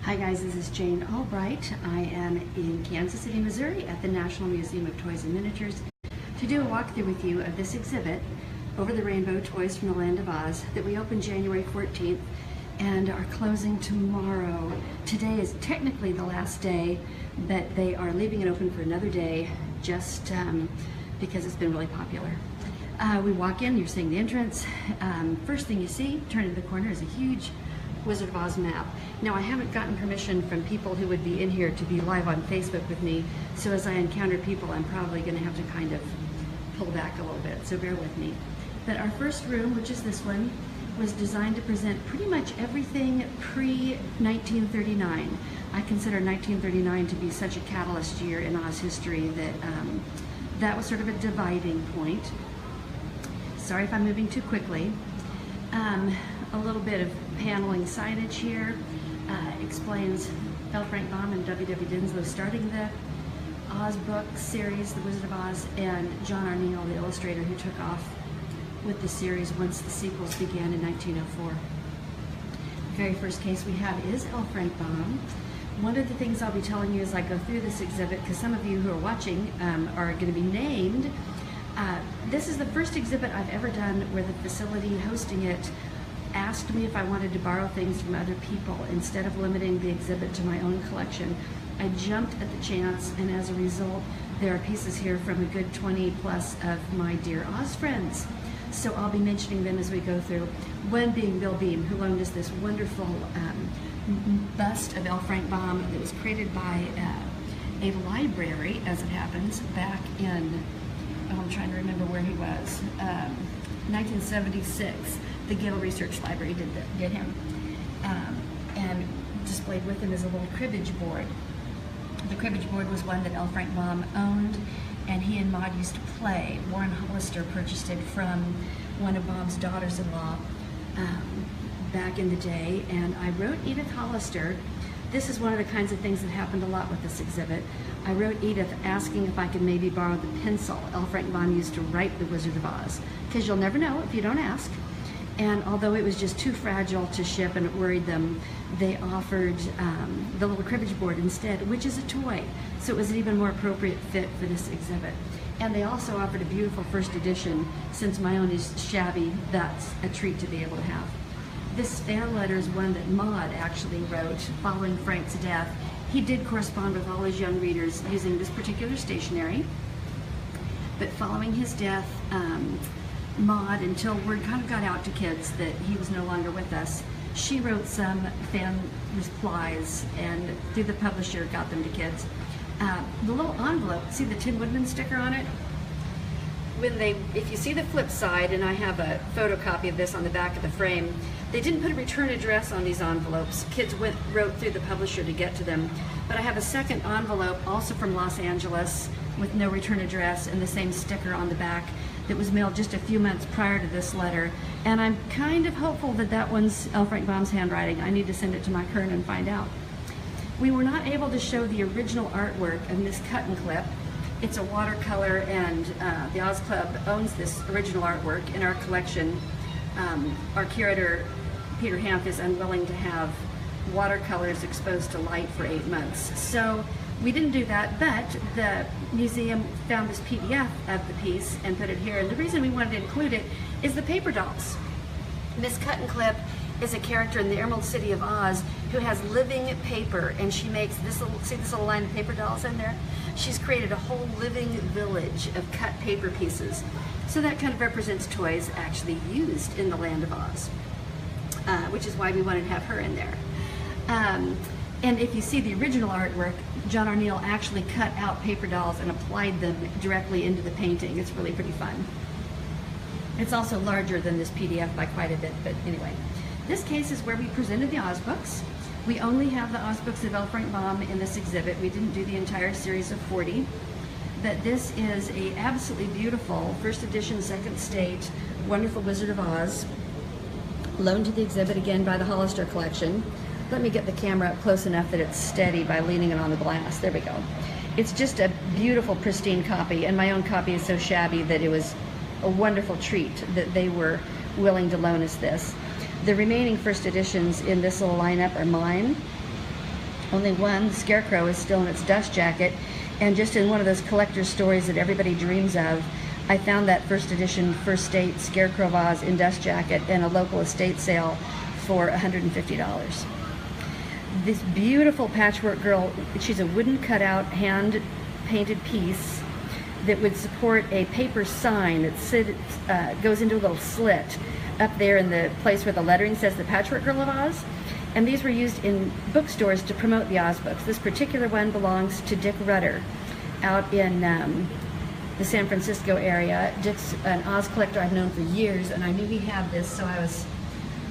Hi guys, this is Jane Albright. I am in Kansas City, Missouri at the National Museum of Toys and Miniatures to do a walkthrough with you of this exhibit, Over the Rainbow Toys from the Land of Oz, that we opened January 14th and are closing tomorrow. Today is technically the last day, but they are leaving it open for another day just because it's been really popular. We walk in, you're seeing the entrance. First thing you see, turn into the corner, is a huge Wizard of Oz map. Now, I haven't gotten permission from people who would be in here to be live on Facebook with me, so as I encounter people, I'm probably going to have to kind of pull back a little bit, so bear with me. But our first room, which is this one, was designed to present pretty much everything pre-1939. I consider 1939 to be such a catalyst year in Oz history that that was sort of a dividing point. Sorry if I'm moving too quickly. A little bit of paneling signage here explains L. Frank Baum and W.W. Dinslow starting the Oz book series, The Wizard of Oz, and John Arneal, the illustrator who took off with the series once the sequels began in 1904. The very first case we have is L. Frank Baum. One of the things I'll be telling you as I go through this exhibit, because some of you who are watching are going to be named, this is the first exhibit I've ever done where the facility hosting it asked me if I wanted to borrow things from other people instead of limiting the exhibit to my own collection. I jumped at the chance, and as a result, there are pieces here from a good 20 plus of my dear Oz friends. So I'll be mentioning them as we go through. One being Bill Beem, who loaned us this wonderful bust of L. Frank Baum that was created by a library, as it happens, back in, I'm trying to remember where he was, 1976. The Gale Research Library did him, and displayed with him is a little cribbage board. The cribbage board was one that L. Frank Baum owned, and he and Maud used to play. Warren Hollister purchased it from one of Baum's daughters-in-law back in the day, and I wrote Edith Hollister. This is one of the kinds of things that happened a lot with this exhibit. I wrote Edith asking if I could maybe borrow the pencil L. Frank Baum used to write The Wizard of Oz, because you'll never know if you don't ask. And although it was just too fragile to ship and it worried them, they offered the little cribbage board instead, which is a toy. So it was an even more appropriate fit for this exhibit. And they also offered a beautiful first edition. Since my own is shabby, that's a treat to be able to have. This fan letter is one that Maud actually wrote following Frank's death. He did correspond with all his young readers using this particular stationery. But following his death, Maud, until word kind of got out to kids that he was no longer with us, she wrote some fan replies and through the publisher got them to kids. The little envelope, see the Tin Woodman sticker on it? If you see the flip side, and I have a photocopy of this on the back of the frame, they didn't put a return address on these envelopes. Kids wrote through the publisher to get to them. But I have a second envelope, also from Los Angeles, with no return address and the same sticker on the back, that was mailed just a few months prior to this letter. And I'm kind of hopeful that that one's L. Frank Baum's handwriting. I need to send it to my Kern and find out. We were not able to show the original artwork of Miss Cut and Clip. It's a watercolor, and the Oz Club owns this original artwork in our collection. Our curator, Peter Hanff, is unwilling to have watercolors exposed to light for 8 months. So we didn't do that, but the museum found this PDF of the piece and put it here. And the reason we wanted to include it is the paper dolls. Miss Cut and Clip is a character in the Emerald City of Oz who has living paper, and she makes this little, see this little line of paper dolls in there? She's created a whole living village of cut paper pieces. So that kind of represents toys actually used in the Land of Oz, which is why we wanted to have her in there. And if you see the original artwork, John Arneal actually cut out paper dolls and applied them directly into the painting. It's really pretty fun. It's also larger than this PDF by quite a bit, but anyway. This case is where we presented the Oz books. We only have the Oz books of L. Frank Baum in this exhibit. We didn't do the entire series of 40. But this is a absolutely beautiful first edition, second state, wonderful Wizard of Oz, loaned to the exhibit again by the Hollister collection. Let me get the camera up close enough that it's steady by leaning it on the glass. There we go. It's just a beautiful, pristine copy, and my own copy is so shabby that it was a wonderful treat that they were willing to loan us this. The remaining first editions in this little lineup are mine. Only one, the Scarecrow, is still in its dust jacket. And just in one of those collector's stories that everybody dreams of, I found that first edition, first state Scarecrow of Oz in dust jacket in a local estate sale for $150. This beautiful patchwork girl, she's a wooden cutout, hand-painted piece that would support a paper sign that goes into a little slit up there in the place where the lettering says the Patchwork Girl of Oz. And these were used in bookstores to promote the Oz books. This particular one belongs to Dick Rutter out in the San Francisco area. Dick's an Oz collector I've known for years, and I knew he had this, so I was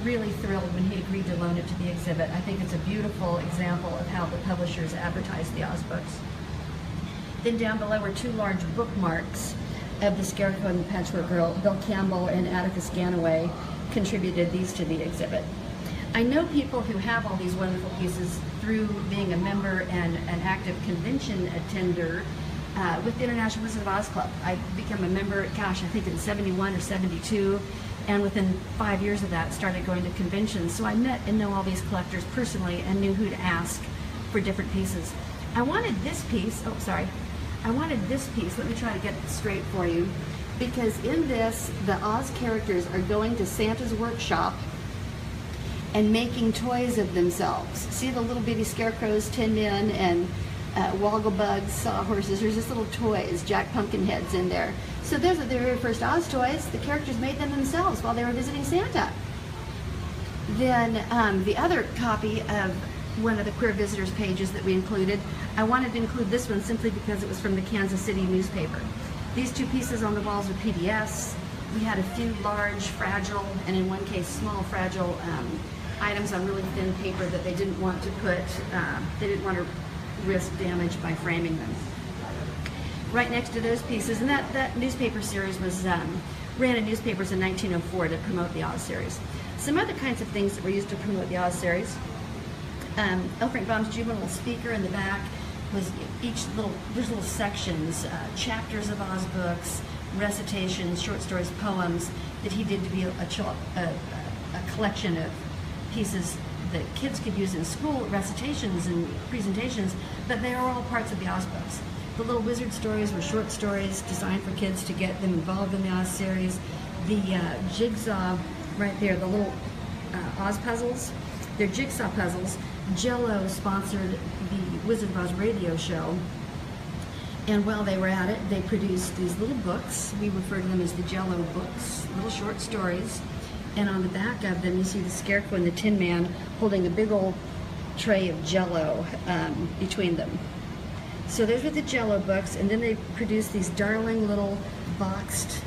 really thrilled when he agreed to loan it to the exhibit. I think it's a beautiful example of how the publishers advertise the Oz books. Then down below are two large bookmarks of the Scarecrow and the Patchwork Girl. Bill Campbell and Atticus Gannaway contributed these to the exhibit. I know people who have all these wonderful pieces through being a member and an active convention attender with the International Wizard of Oz Club. I became a member, gosh, I think in 71 or 72, and within 5 years of that started going to conventions. So I met and know all these collectors personally and knew who to ask for different pieces. I wanted this piece, I wanted this piece, let me try to get it straight for you, because in this, the Oz characters are going to Santa's workshop and making toys of themselves. See the little bitty scarecrows, Tin Men, and Wogglebugs, Sawhorses. There's just little toys, Jack Pumpkinheads in there. So those are the very first Oz toys. The characters made them themselves while they were visiting Santa. Then the other copy of one of the Queer Visitors pages that we included, I wanted to include this one simply because it was from the Kansas City newspaper. These two pieces on the walls are PDFs. We had a few large, fragile, and in one case, small, fragile items on really thin paper that they didn't want to put, they didn't want to risk damage by framing them. Right next to those pieces, and that newspaper series was, ran in newspapers in 1904 to promote the Oz series. Some other kinds of things that were used to promote the Oz series. L. Frank Baum's juvenile speaker in the back was there's little sections, chapters of Oz books, recitations, short stories, poems that he did to be a collection of pieces that kids could use in school, recitations and presentations, but they are all parts of the Oz books. The little wizard stories were short stories designed for kids to get them involved in the Oz series. The jigsaw right there, the little Oz puzzles, they're jigsaw puzzles. Jell-O sponsored the Wizard of Oz radio show, and while they were at it, they produced these little books. We refer to them as the Jell-O books, little short stories. And on the back of them, you see the Scarecrow and the Tin Man holding a big old tray of Jell-O between them. So those were the Jell-O books, and then they produced these darling little boxed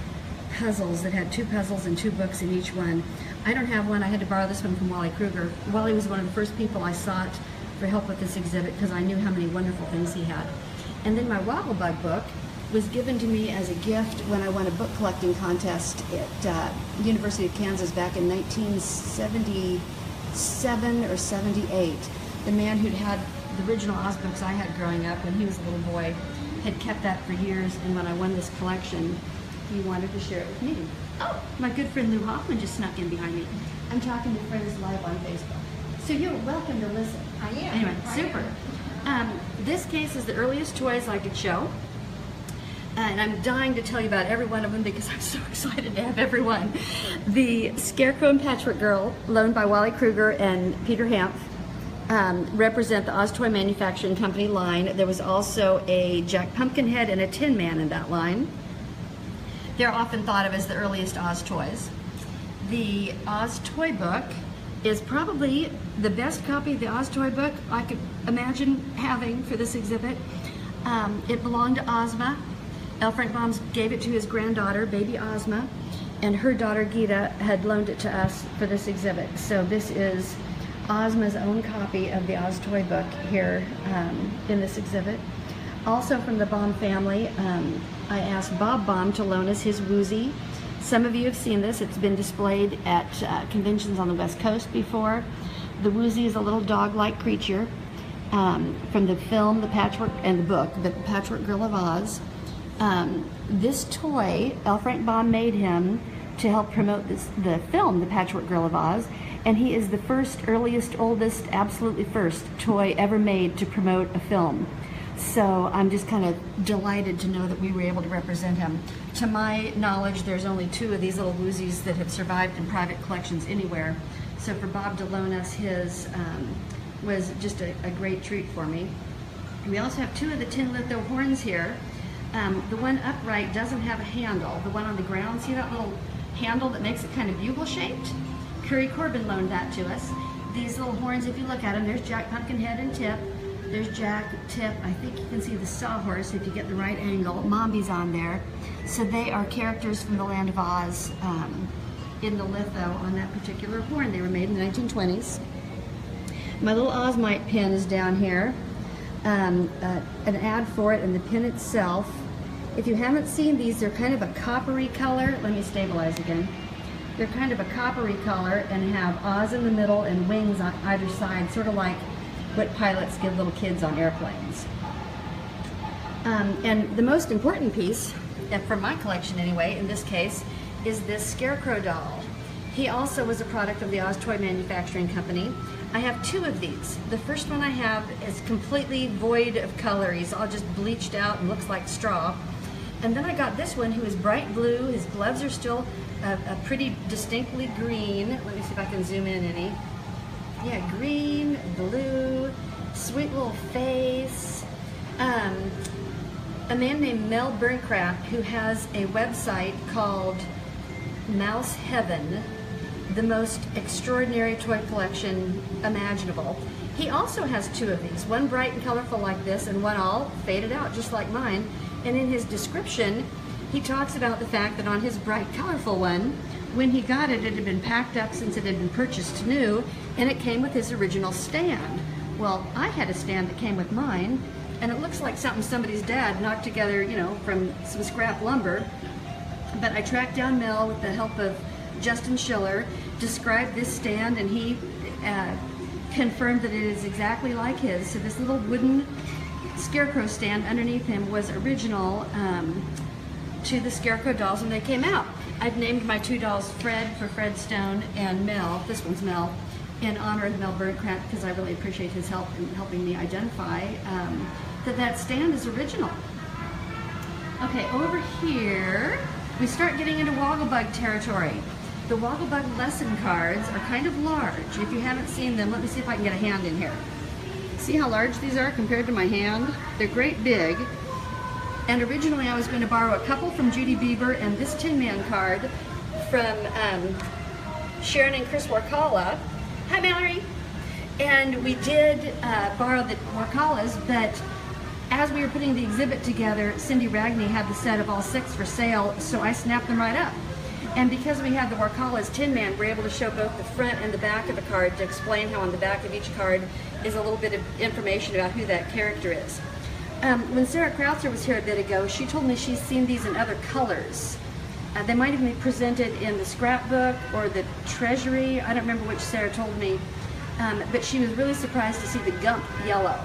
puzzles that had two puzzles and two books in each one. I don't have one. I had to borrow this one from Wally Krueger. Wally was one of the first people I sought for help with this exhibit because I knew how many wonderful things he had. And then my Wogglebug book was given to me as a gift when I won a book collecting contest at University of Kansas back in 1977 or 78. The man who'd had the original Oz books I had growing up when he was a little boy had kept that for years, and when I won this collection, he wanted to share it with me. Oh, my good friend Lou Hoffman just snuck in behind me. I'm talking to friends live on Facebook. So you're welcome to listen. I am. Anyway, super. This case is the earliest toys I could show. And I'm dying to tell you about every one of them because I'm so excited to have every one. The Scarecrow and Patchwork Girl, loaned by Wally Krueger and Peter Hanff, represent the Oz Toy Manufacturing Company line. There was also a Jack Pumpkinhead and a Tin Man in that line. They're often thought of as the earliest Oz toys. The Oz Toy Book is probably the best copy of the Oz Toy Book I could imagine having for this exhibit. It belonged to Ozma. L. Frank Baum gave it to his granddaughter, baby Ozma, and her daughter Gita had loaned it to us for this exhibit. So this is Ozma's own copy of the Oz Toy Book here in this exhibit. Also from the Baum family, I asked Bob Baum to loan us his Woozy. Some of you have seen this. It's been displayed at conventions on the West Coast before. The Woozy is a little dog-like creature from the film, The Patchwork, and the book, The Patchwork Girl of Oz. This toy, L. Frank Baum made him to help promote the film, The Patchwork Girl of Oz, and he is the first, earliest, oldest, absolutely first toy ever made to promote a film. So I'm just kind of delighted to know that we were able to represent him. To my knowledge, there's only 2 of these little woozies that have survived in private collections anywhere. So for Bob to loan us his was just a great treat for me. We also have 2 of the tin litho horns here. The one upright doesn't have a handle. The one on the ground, see that little handle that makes it kind of bugle shaped? Currie Corbin loaned that to us. These little horns, if you look at them, there's Jack Pumpkinhead and Tip. There's Jack, Tip. I think you can see the Sawhorse if you get the right angle. Mombi's on there. So they are characters from the Land of Oz in the litho on that particular horn. They were made in the 1920s. My little Ozmite pin is down here. An ad for it and the pin itself. If you haven't seen these, they're kind of a coppery color. Let me stabilize again. They're kind of a coppery color and have Oz in the middle and wings on either side, sort of like what pilots give little kids on airplanes. And the most important piece, from my collection anyway, in this case, is this Scarecrow doll. He also was a product of the Oz Toy Manufacturing Company. I have 2 of these. The first one I have is completely void of color. He's all just bleached out and looks like straw. And then I got this one who is bright blue. His gloves are still a pretty distinctly green. Let me see if I can zoom in any. Yeah, green, blue, sweet little face. A man named Mel Burncraft, who has a website called Mouse Heaven, the most extraordinary toy collection imaginable. He also has 2 of these, one bright and colorful like this and one all faded out just like mine. And in his description, he talks about the fact that on his bright colorful one, when he got it, it had been packed up since it had been purchased new, and it came with his original stand. Well, I had a stand that came with mine, and it looks like something somebody's dad knocked together, you know, from some scrap lumber. But I tracked down Mel with the help of Justin Schiller, described this stand, and he confirmed that it is exactly like his. So this little wooden Scarecrow stand underneath him was original to the Scarecrow dolls when they came out. I've named my 2 dolls Fred for Fred Stone and Mel, this one's Mel, in honor of Mel Burncraft because I really appreciate his help in helping me identify that stand is original. Okay, over here, we start getting into Wogglebug territory. The Wogglebug lesson cards are kind of large. If you haven't seen them, let me see if I can get a hand in here. See how large these are compared to my hand? They're great big. And originally I was going to borrow a couple from Judy Bieber and this Tin Man card from Sharon and Chris Warkala. Hi, Mallory. And we did borrow the Warkalas, but as we were putting the exhibit together, Cindy Ragney had the set of all 6 for sale, so I snapped them right up. And because we had the Warkala's Tin Man, we're able to show both the front and the back of the card to explain how on the back of each card is a little bit of information about who that character is. When Sarah Krautzer was here a bit ago, she told me she's seen these in other colors. They might even be presented in the scrapbook or the treasury. I don't remember which Sarah told me, but she was really surprised to see the Gump yellow.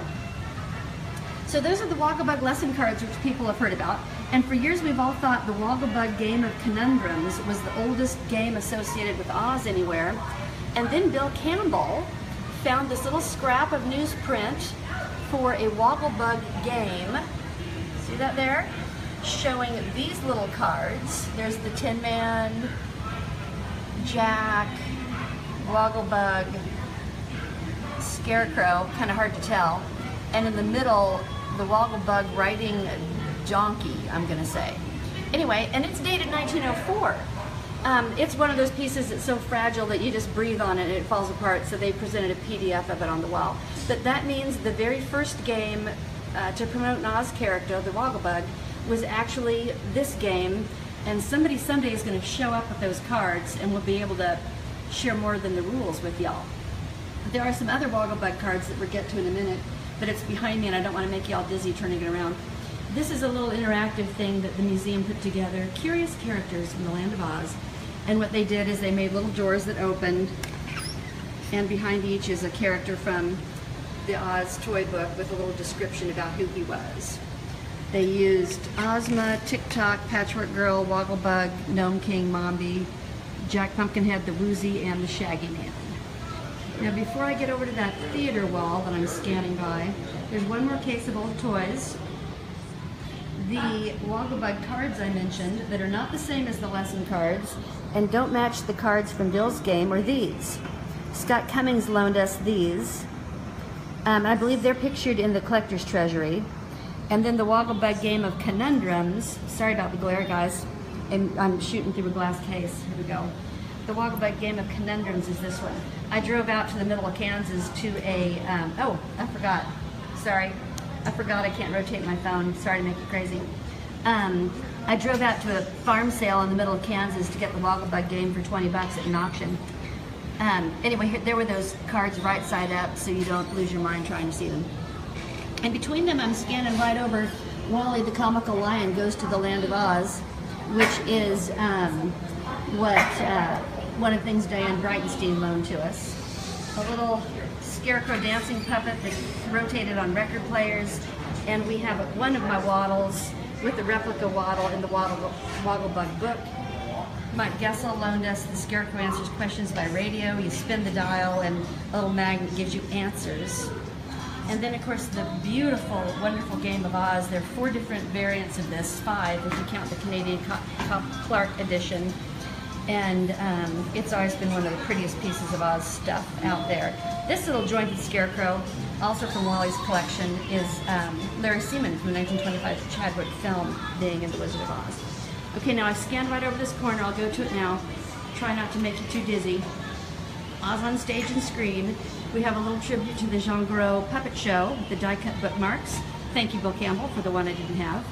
So those are the Wogglebug lesson cards which people have heard about. And for years we've all thought the Wogglebug game of conundrums was the oldest game associated with Oz anywhere. And then Bill Campbell found this little scrap of newsprint for a Wogglebug game. See that there? Showing these little cards. There's the Tin Man, Jack, Wogglebug, Scarecrow, kind of hard to tell. And in the middle, the Wogglebug riding donkey, I'm gonna say. Anyway, and it's dated 1904. It's one of those pieces that's so fragile that you just breathe on it and it falls apart, so they presented a PDF of it on the wall. But that means the very first game to promote an Oz character, the Wogglebug, was actually this game, and somebody someday is going to show up with those cards and we'll be able to share more than the rules with y'all. There are some other Wogglebug cards that we'll get to in a minute, but it's behind me and I don't want to make y'all dizzy turning it around. This is a little interactive thing that the museum put together, curious characters from the Land of Oz. And what they did is they made little doors that opened, and behind each is a character from the Oz toy book with a little description about who he was. They used Ozma, Tick-Tock, Patchwork Girl, Wogglebug, Gnome King, Mombi, Jack Pumpkinhead, the Woozy, and the Shaggy Man. Now before I get over to that theater wall that I'm scanning by, there's one more case of old toys. The Wogglebug cards I mentioned that are not the same as the lesson cards and don't match the cards from Bill's game are these. Scott Cummings loaned us these. I believe they're pictured in the collector's treasury. And then the Wogglebug game of conundrums. Sorry about the glare, guys. And I'm shooting through a glass case. Here we go. The Wogglebug game of conundrums is this one. I drove out to the middle of Kansas to a, oh, I forgot. Sorry. I forgot I can't rotate my phone. Sorry to make it crazy. I drove out to a farm sale in the middle of Kansas to get the Wogglebug game for 20 bucks at an auction. Anyway, there were those cards right side up so you don't lose your mind trying to see them. And between them, I'm scanning right over Wally the Comical Lion Goes to the Land of Oz, which is one of the things Dianne Breitenstein loaned to us. A little scarecrow dancing puppet that rotated on record players, and we have one of my waddles with the replica waddle in the Wogglebug book. Micheal Gessel loaned us the Scarecrow Answers Questions by Radio. You spin the dial and a little magnet gives you answers. And then of course the beautiful, wonderful Game of Oz. There are 4 different variants of this, 5 if you count the Canadian Clark edition. And it's always been one of the prettiest pieces of Oz stuff out there. This little jointed scarecrow, also from Wally's collection, is Larry Seaman from the 1925 Chadwick film, being in The Wizard of Oz. Okay, now I've scanned right over this corner. I'll go to it now. Try not to make you too dizzy. Oz on Stage and Screen. We have a little tribute to the Jean Gros puppet show, the die-cut bookmarks. Thank you, Bill Campbell, for the one I didn't have.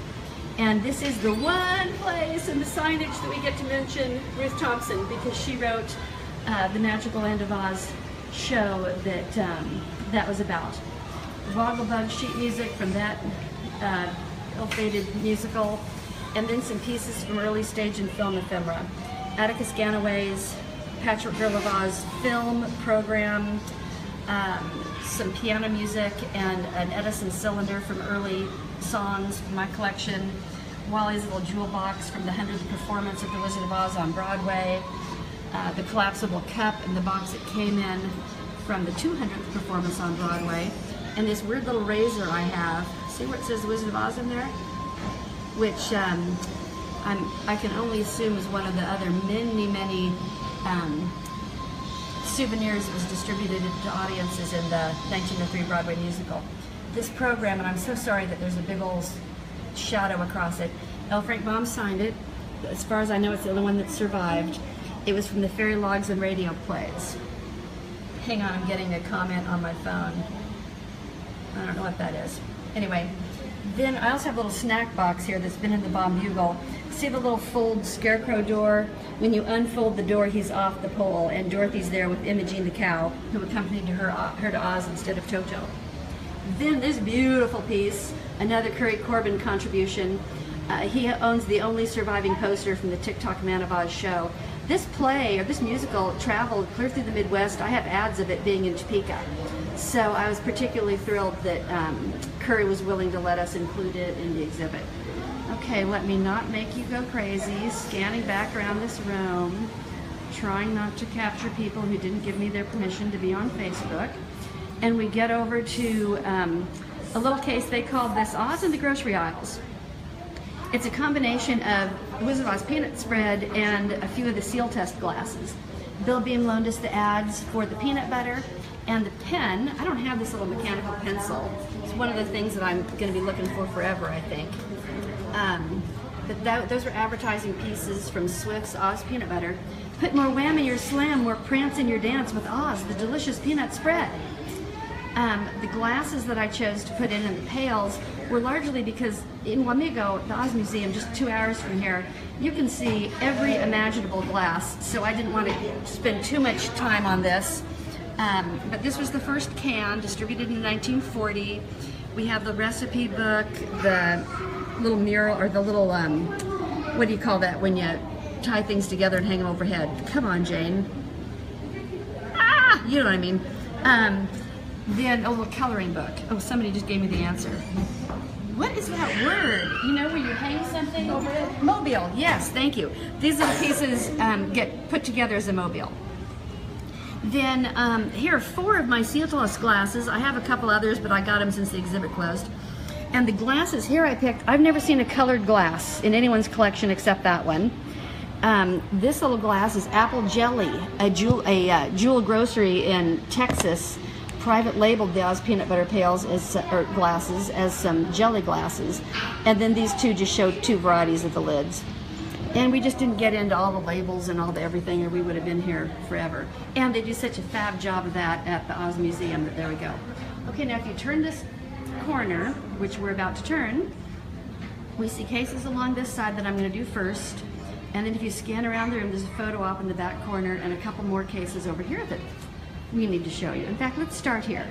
And this is the one place in the signage that we get to mention Ruth Thompson, because she wrote the Magical Land of Oz show that that was about. Wogglebug sheet music from that ill-fated musical, and then some pieces from early stage and film ephemera. Atticus Gannaway's Patchwork Girl of Oz film program, some piano music, and an Edison cylinder from early songs from my collection. Wally's little jewel box from the 100th performance of The Wizard of Oz on Broadway. The collapsible cup and the box that came in from the 200th performance on Broadway. And this weird little razor I have. See where it says The Wizard of Oz in there? Which I can only assume is one of the other many souvenirs that was distributed to audiences in the 1903 Broadway musical. This program, and I'm so sorry that there's a big old shadow across it. L. Frank Baum signed it. As far as I know, it's the only one that survived. It was from the Fairy Logs and Radio Plays. Hang on, I'm getting a comment on my phone. I don't know what that is. Anyway, then I also have a little snack box here that's been in the Baum Bugle. See the little fold scarecrow door? When you unfold the door, he's off the pole, and Dorothy's there with Imogene the cow, who accompanied her to Oz instead of Toto. Then this beautiful piece, another Currie Corbin contribution. He owns the only surviving poster from the TikTok Man of Oz show. This play, or this musical, traveled clear through the Midwest. I have ads of it being in Topeka. So I was particularly thrilled that Currie was willing to let us include it in the exhibit. Okay, let me not make you go crazy. Scanning back around this room, trying not to capture people who didn't give me their permission to be on Facebook. And we get over to a little case they called this Oz in the Grocery Aisles. It's a combination of Wizard of Oz peanut spread and a few of the seal test glasses. Bill Beem loaned us the ads for the peanut butter and the pen. I don't have this little mechanical pencil. It's one of the things that I'm going to be looking for forever, I think. But those were advertising pieces from Swift's Oz peanut butter. Put more wham in your slam, more prance in your dance with Oz, the delicious peanut spread. The glasses that I chose to put in the pails were largely because in Wamego, the Oz Museum, just 2 hours from here, you can see every imaginable glass, so I didn't want to spend too much time on this. But this was the first can, distributed in 1940. We have the recipe book, the little mural, or the little, what do you call that when you tie things together and hang them overhead? Come on, Jane. Ah, you know what I mean. Then a little coloring book. Oh, somebody just gave me the answer. What is that word? You know where you hang something over it? Mobile, yes, thank you. These little pieces get put together as a mobile. Then here are 4 of my Schultz glasses. I have a couple others, but I got them since the exhibit closed. And the glasses here I picked, I've never seen a colored glass in anyone's collection except that one. This little glass is Apple Jelly, a Jewel Grocery in Texas private labeled the Oz peanut butter pails as or glasses as some jelly glasses, and then these 2 just showed 2 varieties of the lids. And we just didn't get into all the labels and all the everything, or we would have been here forever. And they do such a fab job of that at the Oz Museum that there we go. Okay, now if you turn this corner, which we're about to turn, we see cases along this side that I'm going to do first. And then if you scan around the room, there's a photo op in the back corner and a couple more cases over here that we need to show you. In fact, let's start here.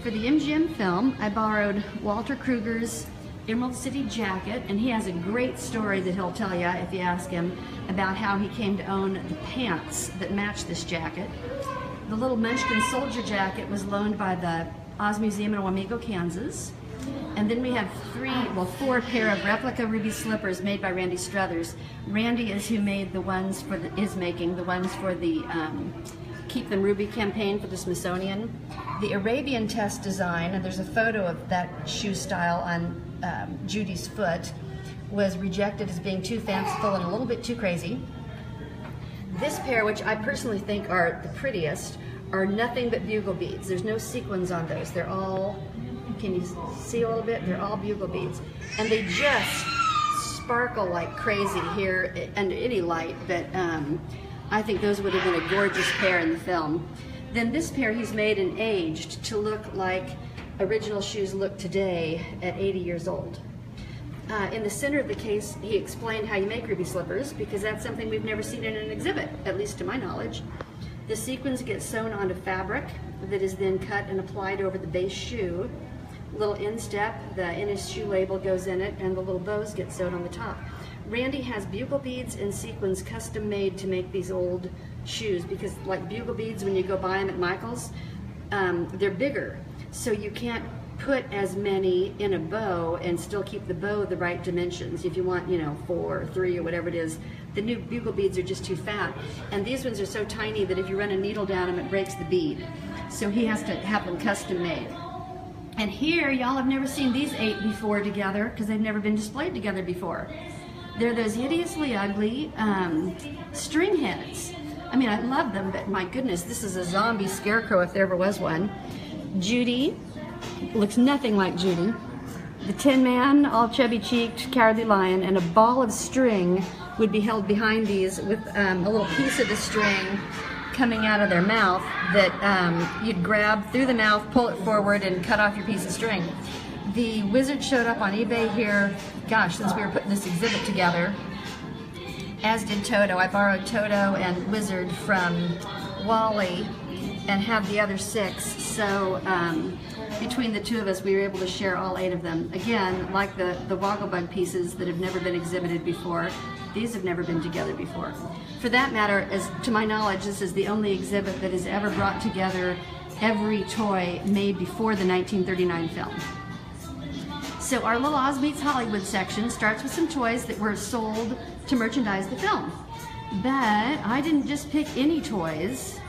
For the MGM film, I borrowed Walter Krueger's Emerald City jacket, and he has a great story that he'll tell you if you ask him about how he came to own the pants that match this jacket. The little Munchkin soldier jacket was loaned by the Oz Museum in Wamego, Kansas. And then we have 4 pair of replica ruby slippers made by Randy Struthers. Randy is who made the ones for the, the ones for the Keep Them Ruby campaign for the Smithsonian. The Arabian test design, and there's a photo of that shoe style on Judy's foot, was rejected as being too fanciful and a little bit too crazy. This pair, which I personally think are the prettiest, are nothing but bugle beads. There's no sequins on those. They're all, can you see a little bit? They're all bugle beads. And they just sparkle like crazy here under any light, but I think those would have been a gorgeous pair in the film. Then this pair he's made and aged to look like original shoes look today at 80 years old. In the center of the case, he explained how you make ruby slippers, because that's something we've never seen in an exhibit, at least to my knowledge. The sequins get sewn onto fabric that is then cut and applied over the base shoe. Little instep, the in his shoe label goes in it, and the little bows get sewed on the top. Randy has bugle beads and sequins custom made to make these old shoes, because like bugle beads, when you go buy them at Michael's, they're bigger. So you can't put as many in a bow and still keep the bow the right dimensions. If you want, 4 or 3 or whatever it is, the new bugle beads are just too fat. And these ones are so tiny that if you run a needle down them, it breaks the bead. So he has to have them custom made. And here, y'all have never seen these 8 before together, because they've never been displayed together before. They're those hideously ugly string heads. I mean, I love them, but my goodness, this is a zombie scarecrow if there ever was one. Judy looks nothing like Judy. The Tin Man, all chubby-cheeked, cowardly lion, and a ball of string would be held behind these with a little piece of the string coming out of their mouth that you'd grab through the mouth, pull it forward, and cut off your piece of string. The Wizard showed up on eBay here, gosh, since we were putting this exhibit together, as did Toto. I borrowed Toto and Wizard from Wally and have the other 6, so between the 2 of us we were able to share all 8 of them. Again, like the Wogglebug pieces that have never been exhibited before, these have never been together before. For that matter, as to my knowledge, this is the only exhibit that has ever brought together every toy made before the 1939 film. So our little Oz Meets Hollywood section starts with some toys that were sold to merchandise the film. But I didn't just pick any toys.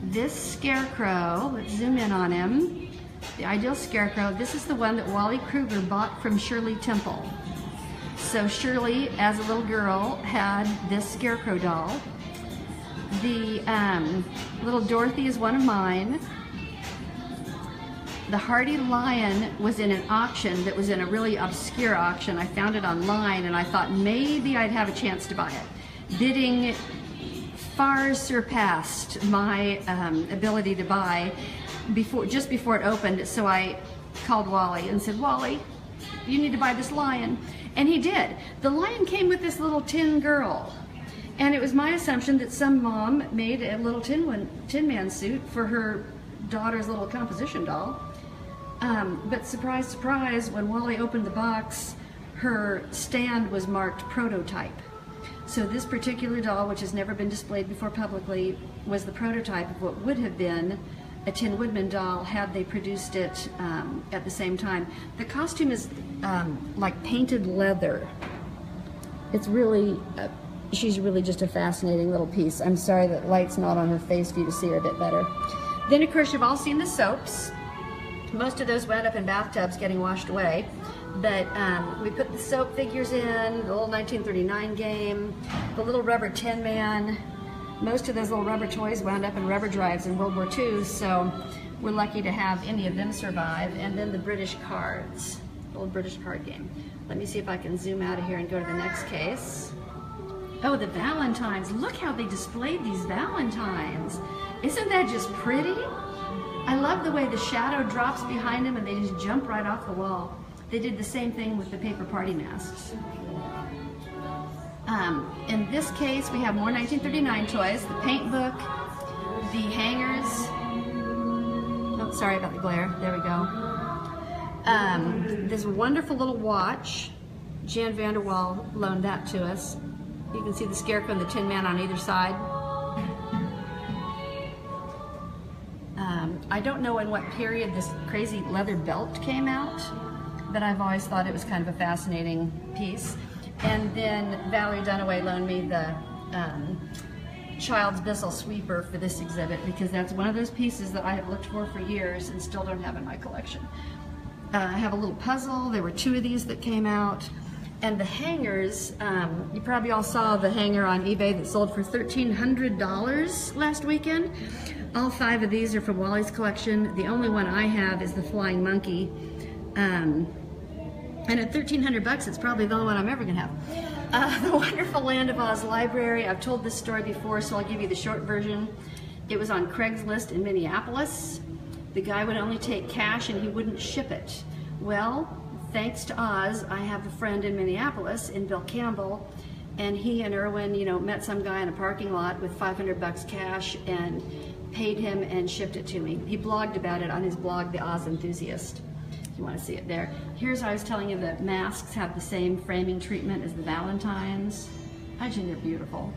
This scarecrow, let's zoom in on him. The ideal scarecrow, this is the one that Wally Krueger bought from Shirley Temple. So Shirley, as a little girl, had this scarecrow doll. The little Dorothy is one of mine. The Hardy Lion was in an auction that was in a really obscure auction. I found it online and I thought maybe I'd have a chance to buy it. Bidding far surpassed my ability to buy just before it opened, so I called Wally and said, Wally, you need to buy this lion. And he did. The lion came with this little tin girl. And it was my assumption that some mom made a little tin man suit for her daughter's little composition doll. But surprise, surprise, when Wally opened the box, her stand was marked prototype. So this particular doll, which has never been displayed before publicly, was the prototype of what would have been a Tin Woodman doll had they produced it at the same time. The costume is like painted leather. It's really she's really just a fascinating little piece. I'm sorry that light's not on her face for you to see her a bit better. Then of course you've all seen the soaps. Most of those wound up in bathtubs getting washed away. But we put the soap figures in, the old 1939 game, the little rubber Tin Man. Most of those little rubber toys wound up in rubber drives in World War II, so we're lucky to have any of them survive. And then the British cards, the old British card game. Let me see if I can zoom out of here and go to the next case. Oh, the Valentines. Look how they displayed these Valentines. Isn't that just pretty? I love the way the shadow drops behind them and they just jump right off the wall. They did the same thing with the paper party masks. In this case, we have more 1939 toys, the paint book, the hangers. Oh, sorry about the glare. There we go. This wonderful little watch. Jan Vanderwall loaned that to us. You can see the Scarecrow and the Tin Man on either side. I don't know in what period this crazy leather belt came out, but I've always thought it was kind of a fascinating piece. And then Valerie Dunaway loaned me the Child's Bissell sweeper for this exhibit, because that's one of those pieces that I have looked for years and still don't have in my collection. I have a little puzzle. There were 2 of these that came out. And the hangers, you probably all saw the hanger on eBay that sold for $1,300 last weekend. All 5 of these are from Wally's collection. The only one I have is the Flying Monkey. And at $1,300, it's probably the only one I'm ever gonna have. The Wonderful Land of Oz Library. I've told this story before, so I'll give you the short version. It was on Craigslist in Minneapolis. The guy would only take cash and he wouldn't ship it. Well, thanks to Oz, I have a friend in Minneapolis, in Bill Campbell, and he and Irwin, you know, met some guy in a parking lot with $500 cash and paid him and shipped it to me. He blogged about it on his blog, The Oz Enthusiast. If you want to see it there. Here's how I was telling you that masks have the same framing treatment as the Valentines. I think they're beautiful.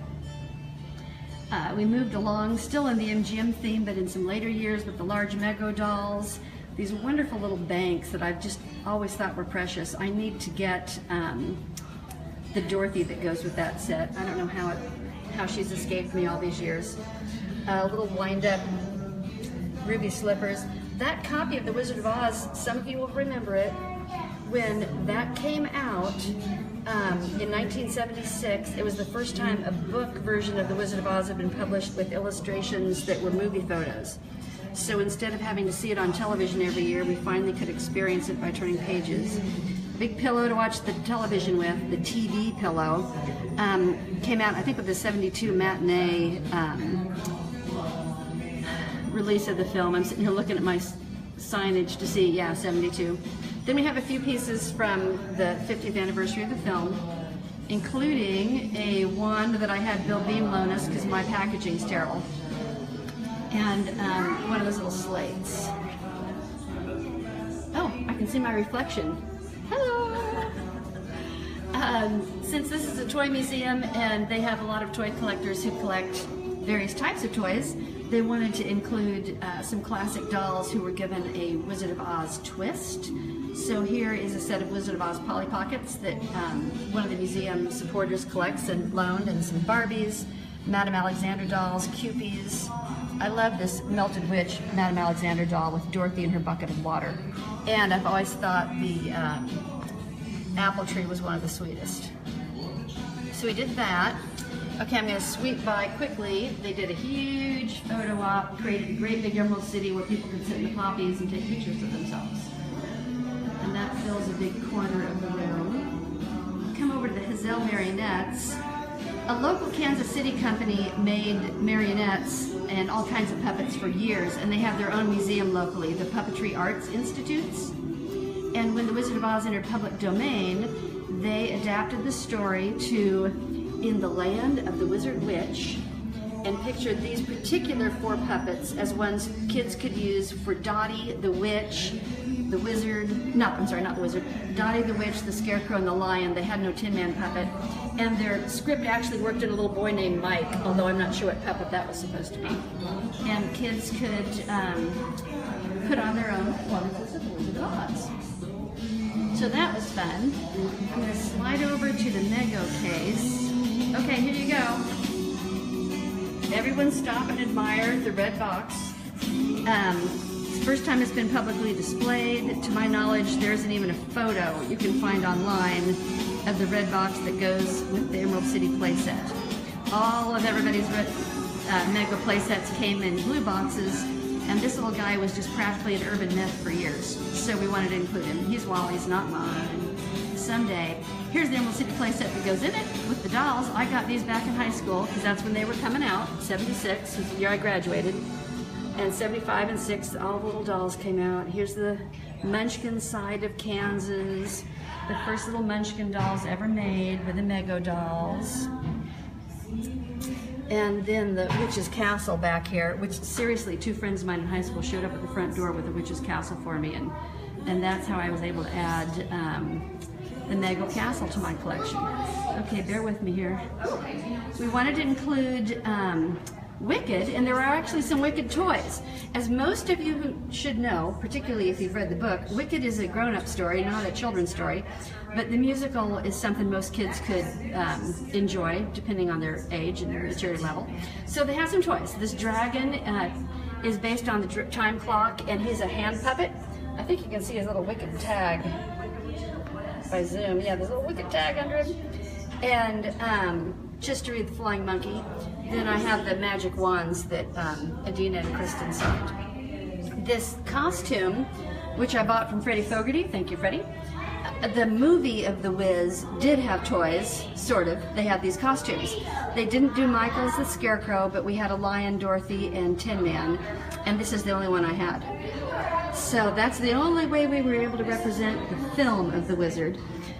We moved along, still in the MGM theme, but in some later years with the large Mego dolls. These wonderful little banks that I've just always thought were precious. I need to get the Dorothy that goes with that set. I don't know how she's escaped me all these years. Little wind-up ruby slippers. That copy of The Wizard of Oz, some of you will remember it, when that came out in 1976, it was the first time a book version of The Wizard of Oz had been published with illustrations that were movie photos. So instead of having to see it on television every year, we finally could experience it by turning pages. Big pillow to watch the television with, the TV pillow, came out, I think, with the 72 matinee release of the film. I'm sitting here looking at my signage to see, yeah, 72. Then we have a few pieces from the 50th anniversary of the film, including a wand that I had Bill Beem loan us because my packaging's terrible, and one of those little slates. Oh, I can see my reflection. Hello! Since this is a toy museum and they have a lot of toy collectors who collect various types of toys, they wanted to include some classic dolls who were given a Wizard of Oz twist. So here is a set of Wizard of Oz Polly Pockets that one of the museum supporters collects and loaned, and some Barbies, Madame Alexander dolls, Cupies. I love this Melted Witch Madame Alexander doll with Dorothy in her bucket of water. And I've always thought the apple tree was one of the sweetest. So we did that. Okay, I'm going to sweep by quickly. They did a huge photo op, created a great big Emerald City where people could sit in the poppies and take pictures of themselves. And that fills a big corner of the room. Come over to the Hazel marionettes. A local Kansas City company made marionettes and all kinds of puppets for years, and they have their own museum locally, the Puppetry Arts Institutes. And when The Wizard of Oz entered public domain, they adapted the story to In the Land of the Wizard Witch, and pictured these particular 4 puppets as ones kids could use for Dottie the Witch, the Wizard, not the Wizard, Dottie the Witch, the Scarecrow, and the Lion. They had no Tin Man puppet. And their script actually worked in a little boy named Mike, although I'm not sure what puppet that was supposed to be. And kids could put on their own performances of The Wizard of Oz. So that was fun. I'm going to slide over to the Mego case. Okay, here you go. Everyone stop and admire the red box. It's the first time it's been publicly displayed. To my knowledge, there isn't even a photo you can find online of the red box that goes with the Emerald City playset. All of everybody's Mego playsets came in blue boxes, and this little guy was just practically an urban myth for years. So we wanted to include him. He's Wally's, not mine. Someday. Here's the Emerald City playset that goes in it with the dolls. I got these back in high school because that's when they were coming out. 76 was the year I graduated. And 75 and 6, all the little dolls came out. Here's the Munchkin side of Kansas. The first little Munchkin dolls ever made were the Mego dolls. And then the Witch's Castle back here, which seriously, 2 friends of mine in high school showed up at the front door with the Witch's Castle for me. And that's how I was able to add the Mego Castle to my collection. Okay, bear with me here. We wanted to include Wicked, and there are actually some Wicked toys. As most of you should know, particularly if you've read the book, Wicked is a grown-up story, not a children's story, but the musical is something most kids could enjoy, depending on their age and their maturity level. So they have some toys. This dragon is based on the time clock, and he's a hand puppet. I think you can see his little Wicked tag. If I zoom, yeah, there's a little Wicked tag under him. And just to read the Flying Monkey. Then I have the magic wands that Adina and Kristen signed. This costume, which I bought from Freddie Fogarty, thank you, Freddie. The movie of The Wiz did have toys, sort of. They had these costumes. They didn't do Michael's the Scarecrow, but we had a Lion, Dorothy, and Tin Man, and this is the only one I had. So that's the only way we were able to represent the film of The Wizard.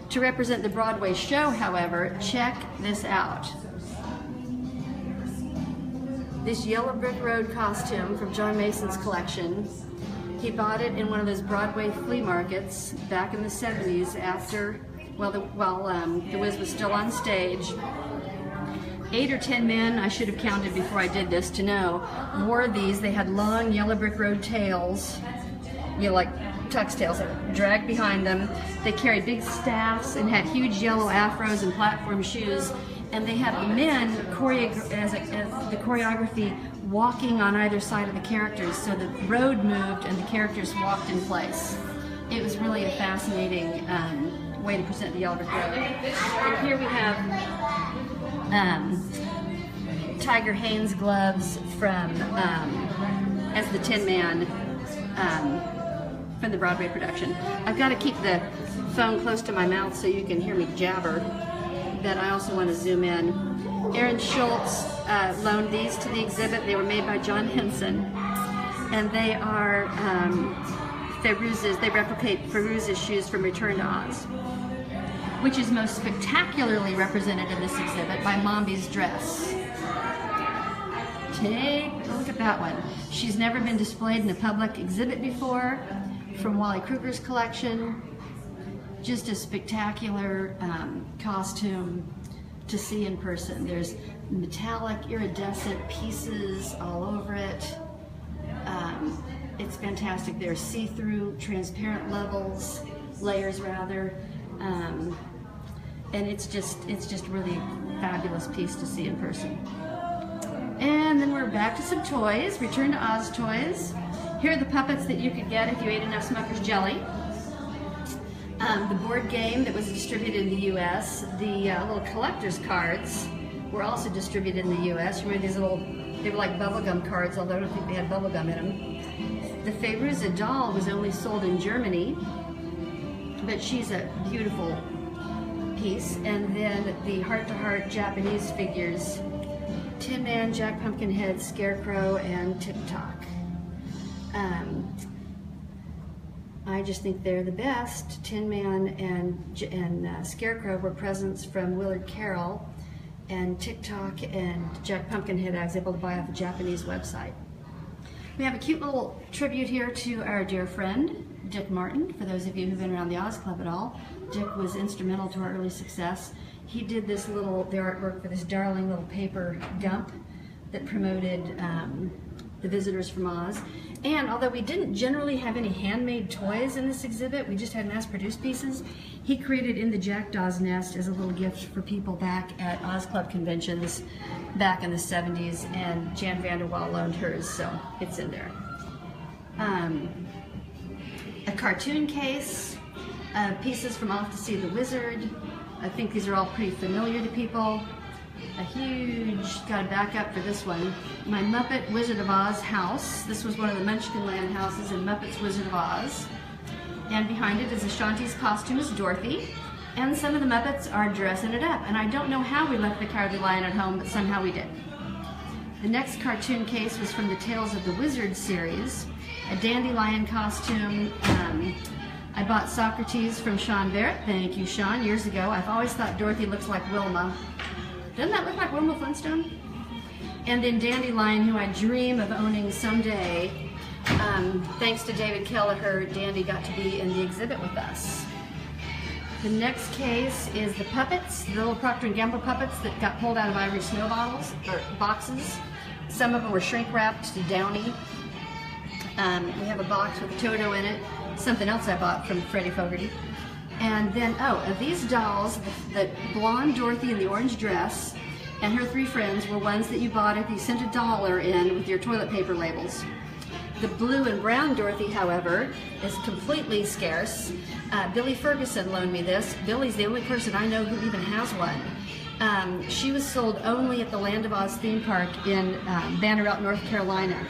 To represent the Broadway show, however, check this out. This Yellow Brick Road costume from John Mason's collection. He bought it in one of those Broadway flea markets back in the 70s after, while the Wiz was still on stage. 8 or 10 men, I should have counted before I did this to know, wore these. They had long Yellow Brick Road tails, you know, like tux tails that dragged behind them. They carried big staffs and had huge yellow afros and platform shoes. And they had the men as the choreography walking on either side of the characters, so the road moved and the characters walked in place. It was really a fascinating way to present the Yellow Brick Road. And here we have Tiger Haynes gloves from as the Tin Man from the Broadway production. I've got to keep the phone close to my mouth so you can hear me jabber. That I also want to zoom in. Aaron Schultz loaned these to the exhibit. They were made by John Henson, and they are Fairuza's. They replicate Fairuza's shoes from Return to Oz, which is most spectacularly represented in this exhibit by Mombi's dress. Take a look at that one. She's never been displayed in a public exhibit before, from Wally Krueger's collection. Just a spectacular costume to see in person. There's metallic, iridescent pieces all over it. It's fantastic. There's see-through, transparent layers rather, and it's just really a fabulous piece to see in person. And then we're back to some toys. Return to Oz toys. Here are the puppets that you could get if you ate enough Smucker's jelly. The board game that was distributed in the U.S., the little collector's cards were also distributed in the U.S. Remember these little, they were like bubblegum cards, although I don't think they had bubblegum in them. The Fairuza doll was only sold in Germany, but she's a beautiful piece. And then the heart-to-heart Japanese figures, Tin Man, Jack Pumpkinhead, Scarecrow, and Tick-Tock. I just think they're the best. Tin Man and Scarecrow were presents from Willard Carroll, and Tick-Tock and Jack Pumpkinhead I was able to buy off a Japanese website. We have a cute little tribute here to our dear friend, Dick Martin. For those of you who've been around the Oz Club at all, Dick was instrumental to our early success. He did the artwork for this darling little paper gump that promoted the visitors from Oz. And although we didn't generally have any handmade toys in this exhibit, we just had mass-produced pieces, he created In the Jackdaw's Nest as a little gift for people back at Oz Club conventions back in the 70s, and Jan Vanderwall loaned hers, so it's in there. A cartoon case, pieces from Off to See the Wizard. I think these are all pretty familiar to people. A huge, gotta back up for this one, my Muppet Wizard of Oz house. This was one of the Munchkinland houses in Muppet's Wizard of Oz. And behind it is Ashanti's costume as Dorothy. And some of the Muppets are dressing it up. And I don't know how we left the Cowardly Lion at home, but somehow we did. The next cartoon case was from the Tales of the Wizard series. A dandelion costume. I bought Socrates from Sean Barrett. Thank you, Sean, years ago. I've always thought Dorothy looks like Wilma. Doesn't that look like Wilma Flintstone? And then Dandelion, who I dream of owning someday. Thanks to David Kelleher, Dandy got to be in the exhibit with us. The next case is the puppets, the little Procter & Gamble puppets that got pulled out of ivory snow bottles, or boxes. Some of them were shrink wrapped to Downy. We have a box with a Toto in it, something else I bought from Freddie Fogarty. And then, these dolls, the blonde Dorothy in the orange dress and her three friends were ones that you bought if you sent $1 in with your toilet paper labels. The blue and brown Dorothy, however, is completely scarce. Billy Ferguson loaned me this. Billy's the only person I know who even has one. She was sold only at the Land of Oz theme park in Vanderwall, North Carolina.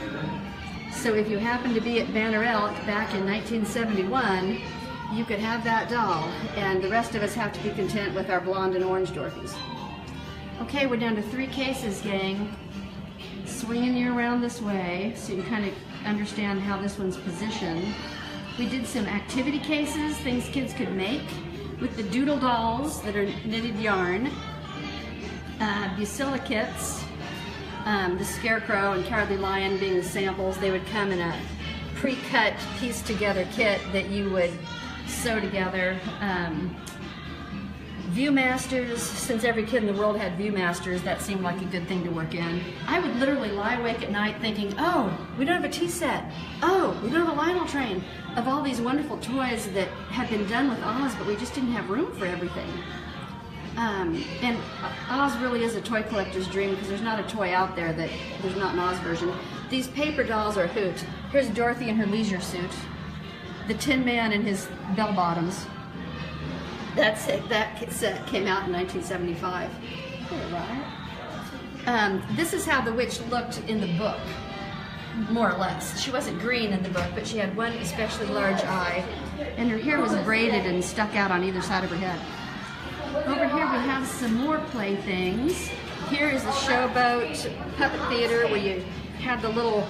So if you happen to be at Vanderwall back in 1971, you could have that doll, and the rest of us have to be content with our blonde and orange Dorothys. Okay, we're down to 3 cases, gang. Swinging you around this way so you can kind of understand how this one's positioned. We did some activity cases, things kids could make, with the doodle dolls that are knitted yarn, Busilla-kits, the Scarecrow and Cowardly Lion being the samples. They would come in a pre-cut, pieced-together kit that you would sew together. Viewmasters, since every kid in the world had Viewmasters, that seemed like a good thing to work in. I would literally lie awake at night thinking, oh, we don't have a tea set. Oh, we don't have a Lionel train. Of all these wonderful toys that had been done with Oz, but we just didn't have room for everything. And Oz really is a toy collector's dream because there's not a toy out there that there's not an Oz version. These paper dolls are a hoot. Here's Dorothy in her leisure suit. The Tin Man in his bell bottoms. That's it. That set came out in 1975. This is how the witch looked in the book, more or less. She wasn't green in the book, but she had one especially large eye, and her hair was braided and stuck out on either side of her head. Over here we have some more playthings. Here is the Showboat Puppet Theater where you had the little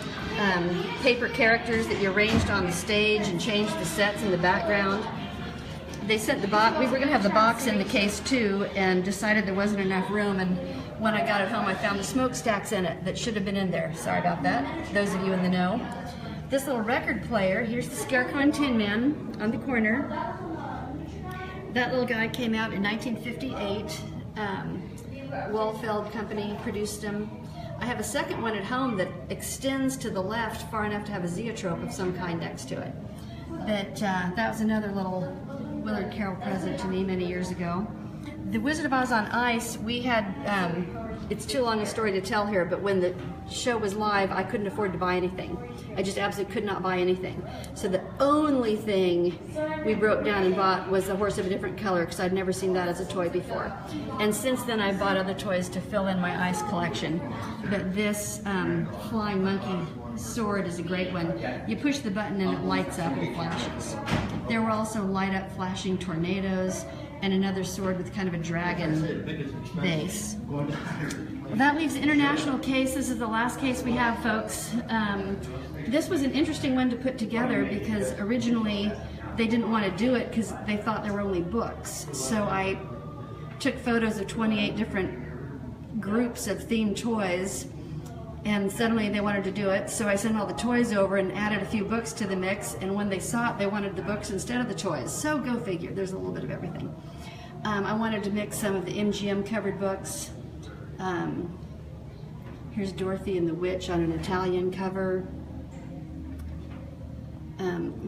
paper characters that you arranged on the stage and changed the sets in the background. They sent the box. We were going to have the box in the case too, and decided there wasn't enough room, and when I got it home I found the smokestacks in it that should have been in there. Sorry about that, those of you in the know. This little record player, here's the Scarecrow and Tin Man on the corner. That little guy came out in 1958. Wohlfeld Company produced him. I have a second one at home that extends to the left far enough to have a zeotrope of some kind next to it. But that was another little Willard Carroll present to me many years ago. The Wizard of Oz on Ice, we had, it's too long a story to tell here, but when the show was live, I couldn't afford to buy anything. I just absolutely could not buy anything. So the only thing we broke down and bought was the Horse of a Different Color, because I'd never seen that as a toy before. And since then I've bought other toys to fill in my ice collection. But this flying monkey sword is a great one. You push the button and it lights up and flashes. There were also light up flashing tornadoes and another sword with kind of a dragon base. Well, that leaves international case. This is the last case we have, folks. This was an interesting one to put together because originally they didn't want to do it because they thought there were only books. So I took photos of 28 different groups of themed toys, and suddenly they wanted to do it. So I sent all the toys over and added a few books to the mix, and when they saw it, they wanted the books instead of the toys. So go figure, there's a little bit of everything. I wanted to mix some of the MGM covered books, Here's Dorothy and the Witch on an Italian cover.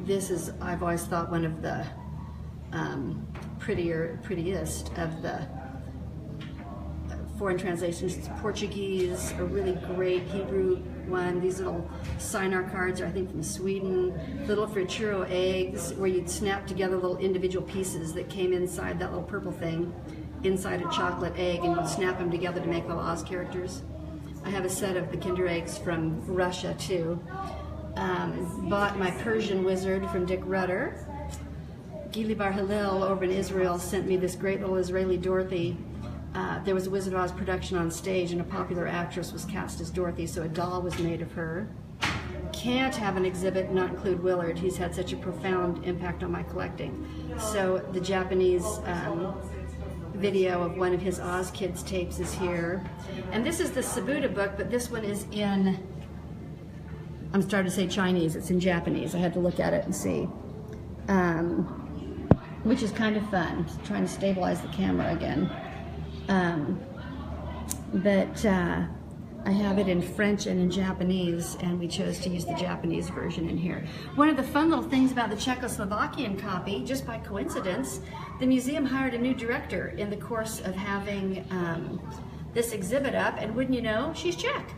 This is, I've always thought, one of the prettiest of the foreign translations. It's Portuguese, a really great Hebrew one. These little Sinar cards are, I think, from Sweden. Little Frituro eggs, where you'd snap together little individual pieces that came inside that little purple thing, inside a chocolate egg, and you'd snap them together to make little Oz characters. I have a set of the Kinder eggs from Russia, too. Bought my Persian wizard from Dick Rutter. Gili Bar Hillel over in Israel sent me this great little Israeli Dorothy. There was a Wizard of Oz production on stage, and a popular actress was cast as Dorothy, so a doll was made of her. Can't have an exhibit and not include Willard. He's had such a profound impact on my collecting. So the Japanese video of one of his Oz Kids tapes is here. And this is the Sabuda book, but this one is in, I'm starting to say Chinese, it's in Japanese. I had to look at it and see. Which is kind of fun. I'm trying to stabilize the camera again. I have it in French and in Japanese, and we chose to use the Japanese version in here. One of the fun little things about the Czechoslovakian copy, just by coincidence, the museum hired a new director in the course of having this exhibit up, and wouldn't you know, she's Czech.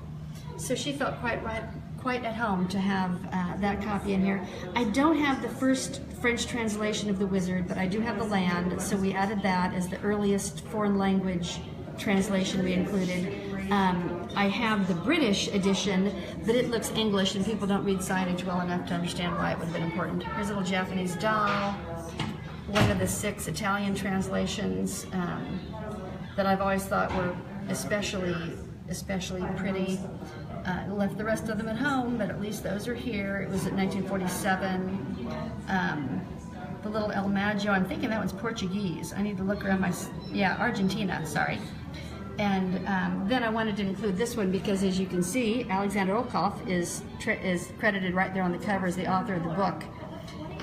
So she felt quite at home to have that copy in here. I don't have the first French translation of The Wizard, but I do have The Land, so we added that as the earliest foreign language translation we included. I have the British edition, but it looks English and people don't read signage well enough to understand why it would have been important. Here's a little Japanese doll, one of the 6 Italian translations that I've always thought were especially pretty. Left the rest of them at home, but at least those are here. It was at 1947. The little El Maggio, I'm thinking that one's Portuguese. I need to look around Argentina, sorry. And then I wanted to include this one because, as you can see, Alexander Volkov is credited right there on the cover as the author of the book.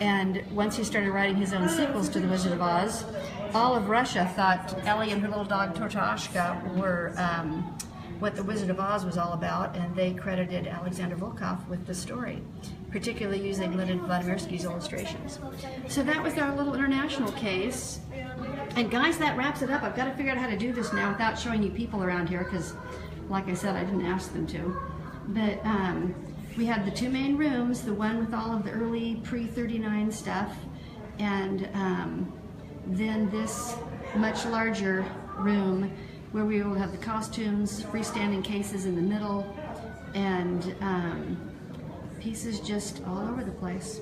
And once he started writing his own sequels to The Wizard of Oz, all of Russia thought Ellie and her little dog Tortoshka were what The Wizard of Oz was all about, and they credited Alexander Volkov with the story, particularly using Leonid Vladimirsky's illustrations. So that was our little international case. And guys, that wraps it up. I've got to figure out how to do this now without showing you people around here, because, like I said, I didn't ask them to. But we had the 2 main rooms, the one with all of the early pre-39 stuff, and then this much larger room where we will have the costumes, freestanding cases in the middle, and pieces just all over the place.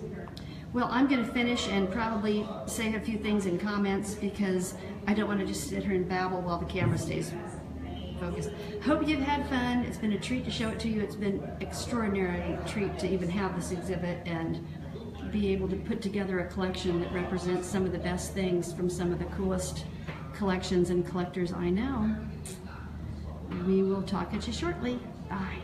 Well, I'm going to finish and probably say a few things in comments because I don't want to just sit here and babble while the camera stays focused. Hope you've had fun. It's been a treat to show it to you. It's been an extraordinary treat to even have this exhibit and be able to put together a collection that represents some of the best things from some of the coolest collections and collectors I know. We will talk at you shortly. Bye.